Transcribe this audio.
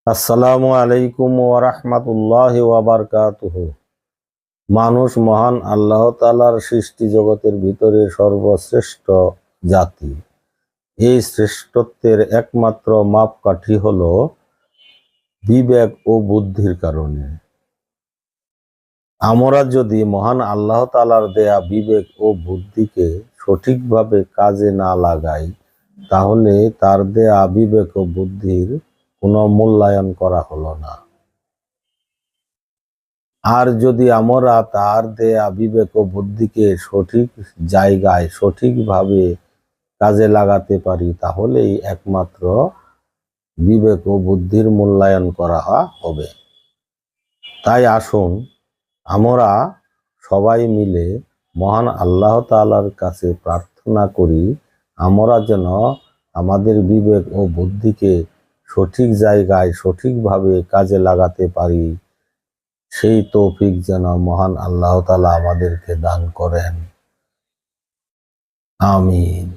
আসসালামু আলাইকুম ওয়া রাহমাতুল্লাহি ওয়া বারাকাতুহু। মানুষ মহান আল্লাহ তাআলার সৃষ্টি জগতের ভিতরে সর্বশ্রেষ্ঠ জাতি। এই শ্রেষ্ঠত্বের একমাত্র মাপকাঠি হলো বিবেক ও বুদ্ধির কারণে। আমরা যদি মহান আল্লাহ তাআলার দেয়া বিবেক ও বুদ্ধিকে সঠিকভাবে কাজে না লাগাই, তাহলে তার দেয়া বিবেক ও বুদ্ধির কোনো মূল্যায়ন করা হলো না। আর যদি আমরা তার দেয়া বিবেক ও বুদ্ধিকে সঠিক জায়গায় সঠিকভাবে কাজে লাগাতে পারি, তাহলেই একমাত্র বিবেক ও বুদ্ধির মূল্যায়ন করা হবে। তাই আসুন আমরা সবাই মিলে মহান আল্লাহ তাআলার কাছে প্রার্থনা করি, আমরা যেন আমাদের বিবেক ও বুদ্ধিকে সঠিক জায়গায় সঠিকভাবে কাজে লাগাতে পারি। সেই তৌফিক যেন মহান আল্লাহ তাআলা আমাদেরকে দান করেন। আমিন।